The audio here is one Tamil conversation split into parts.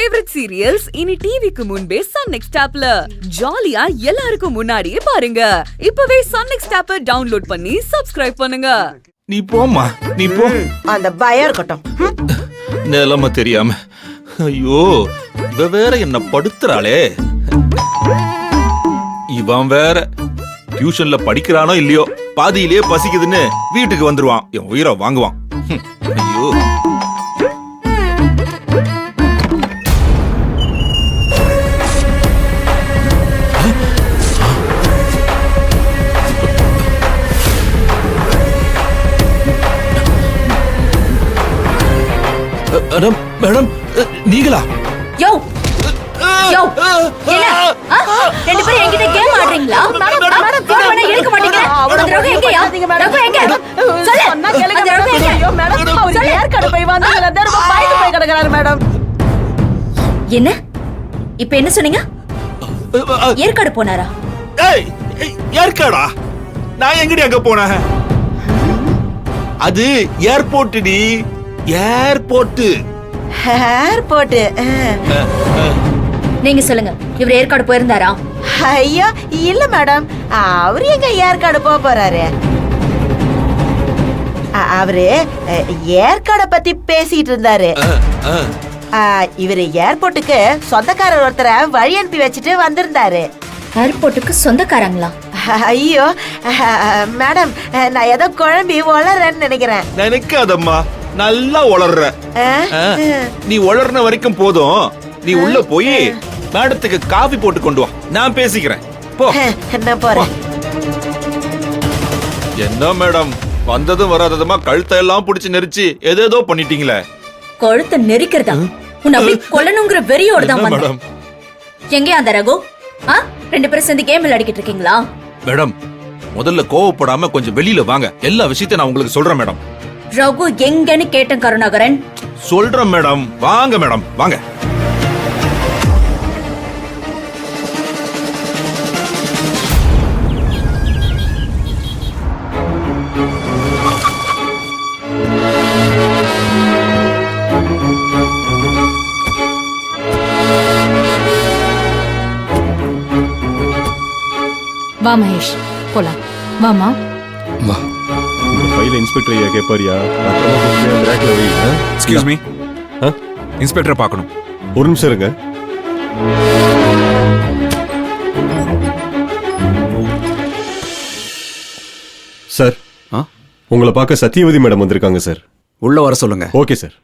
ஃபேவரட் சீரியல்ஸ் இனி டிவிக்கு முன்பே சன் நெக்ஸ்ட் ஆப்ல ஜாலியா எல்லாருக்கும் முன்னாடியே பாருங்க. இப்பவே சன் நெக்ஸ்ட் ஆப்பை டவுன்லோட் பண்ணி சப்ஸ்கிரைப் பண்ணுங்க. நீ போமா, நீ போ. அந்த பயம் இருக்கட்டும். நிலைமை தெரியாம ஐயோ இவ வேற என்ன படுத்துறாளே. இவன் வேற டியூஷன்ல படிக்கிறானோ இல்லையோ பாதியிலே பசிக்குதுன்னு வீட்டுக்கு வந்துருவான். என் உயிரை வாங்குவான். ஐயோ மேடம், மேடம் நீங்களா? யோ யோ என்ன ரெண்டு பேரும் என்கிட்ட கேம் ஆடுறீங்களா? மேடம் ஃபோன் பண்ணா எடுக்க மாட்டீங்க. அந்த ரகு எங்கயா? ரகு எங்க? சொல்லு. அந்த ரகு எங்க? ஐயோ மேடம், அவர் ஏற்காடு போய் வந்தாங்க. ரொம்ப பயந்து போய் கிடக்குறாரு மேடம். என்ன? இப்போ என்ன சொன்னீங்க? ஏற்காடு போனாரா? ஏய் ஏற்காடா? நான் எங்கடி அங்க போனேன்? அது ஏர்போர்ட் டி, ஏர்போர்ட். ஏர்போர்ட். நீங்க சொல்லுங்க, இவர் ஏற்காடு போயிருந்தாரா? ஐயோ இல்ல மேடம், அவரு எங்க ஏற்காடு போறாரு? அவரு ஏற்காட பத்தி பேசிட்டு இருந்தாரு. இவரு ஏர்போர்ட்டுக்கு சொந்தக்காரர் ஒருத்தரை வழி அனுப்பி வச்சுட்டு வந்திருந்தாரு. ஏர்போர்ட்டுக்கு சொந்தக்காரங்களா? ஐயோ மேடம், நான் ஏதோ குழம்பி வளர்றேன்னு நினைக்கிறேன். நினைக்காதம்மா, நல்லா வளர்ற. நீ வளர்ன வரைக்கும் போதும். நீ உள்ள போய் மேடத்துக்கு காபி போட்டு கொண்டு வா, நான் பேசிக்கிறேன். போ. நான் போறேன். என்ன மேடம், வந்ததும் வராததுமா கழுத்தை எல்லாம் புடிச்சு நெரிச்சு ஏதேதோ பண்ணிட்டீங்களே. கழுத்தை நெரிக்கிறதா? உன்னை அப்படி கொல்லணுங்கிற வெறியோட தான் வந்தேன். எங்க அந்த ரகு? ரெண்டு பேரும் சேர்ந்து கேம் விளையாடிக்கிட்டு இருக்கீங்களா? மேடம், முதல்ல கோவப்படாம கொஞ்சம் வெளியில வாங்க. எல்லா விஷயத்தையும் நான் உங்களுக்கு சொல்றேன் மேடம். ரகு எங்கன்னு கேட்டேன் கருணாகரன். சொல்றேன் மேடம், வாங்க மேடம், வாங்க. வா மகேஷ், போலாம். வாமா. வா. இந்த ஃபைல் இன்ஸ்பெக்டர் ஐயா கேப்பாரியா? அப்புறமா கொஞ்சம் அந்த ரேக்ல வை. Excuse me. இன்ஸ்பெக்டரை பார்க்கணும். ஒரு நிமிஷம் இருங்க. சார், உங்களை பார்க்க சத்தியவதி மேடம் வந்திருக்காங்க சார். உள்ள வர சொல்லுங்க. Okay sir.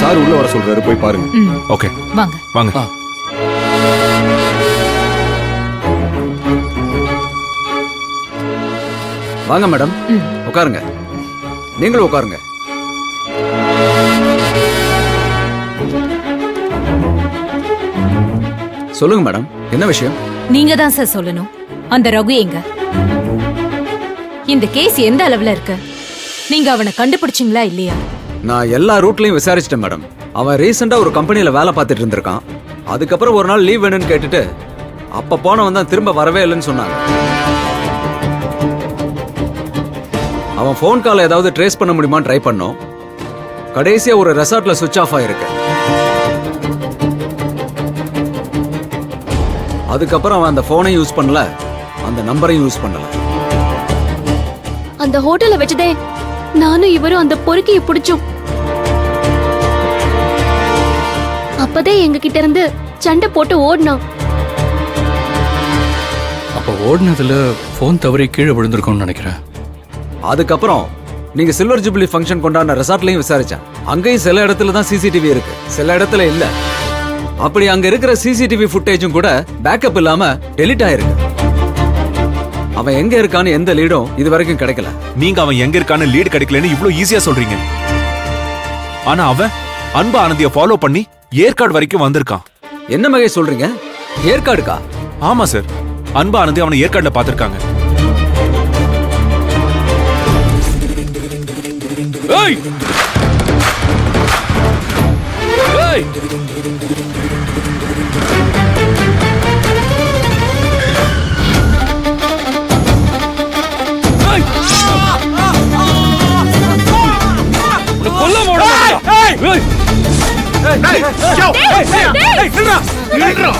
சார் உள்ள வர சொல்றாரு, போய் பாருங்க. ஓகே, வாங்க வாங்க. வாங்க மேடம், உட்காருங்க. நீங்களும் உட்காருங்க. சொல்லுங்க மேடம், என்ன விஷயம்? நீங்க தான் சார் சொல்லணும். அந்த ரகு எங்க? இந்த கேஸ் எந்த அளவுல இருக்கு? நீங்க அவனை கண்டுபிடிச்சிங்களா இல்லையா? நான் எல்லா ரூட்லயும் விசாரிச்சிட்டேன் மேடம். அவன் ரீசெண்டா ஒரு கம்பெனில வேலை பார்த்துட்டு இருந்திருக்கான். அதுக்கப்புறம் ஒரு நாள் லீவ் வேணும்னு கேட்டுட்டு அப்ப போனவன் தான் திரும்ப வரவே இல்லைன்னு சொன்னாங்க. அவன் ஃபோன் கால் ஏதாவது ட்ரேஸ் பண்ண முடியுமான்னு ட்ரை பண்ணோம். கடைசியா ஒரு ரெசார்ட்ல சுவிட்ச் ஆஃப் ஆயிருக்கு. அதுக்கப்புறம் அவன் அந்த போனை யூஸ் பண்ணல, அந்த நம்பரையும் யூஸ் பண்ணல. அந்த ஹோட்டல்ல வச்சதே நானும் இவரும் அந்த பொறுக்கியை பிடிச்சோம். அப்பதே எங்க கிட்ட இருந்து சண்டை போட்டு ஓடினான். அப்ப ஓடினதுல போன் தவறி கீழே விழுந்திருக்கும்னு நினைக்கிறேன். அதுக்கப்புறம் நீங்க சில்வர் ஜூப்ளி ஃபங்க்ஷன் கொண்டாடின ரெசார்ட்லயும் விசாரிச்சேன். அங்கேயும் சில இடத்துல தான் சிசிடிவி இருக்கு, சில இடத்துல இல்ல. அப்படி அங்க இருக்கிற சிசிடிவி ஃபுட்டேஜும் கூட பேக்கப் இல்லாம டெலிட் ஆயிருக்கு. அவன் எங்க இருக்கான்னு எந்த லீடும் இது வரைக்கும் கிடைக்கல. நீங்க அவன் எங்க இருக்கான்னு லீடு கிடைக்கலன்னு இவ்ளோ ஈஸியா சொல்றீங்க. ஆனா அவன் அன்பு ஆனந்திய ஃபாலோ பண்ணி ஏற்காடு வரைக்கும் வந்திருக்கான். என்ன மகேஷ் சொல்றீங்க? ஏற்காடுக்கா? ஆமா சார், அன்பு ஆனந்தி அவனை ஏற்காடுல பாத்திருக்காங்க. ஏய் ஏய் கொல்ல டேய், யோ, ஏய், நில்றா, நில்றா.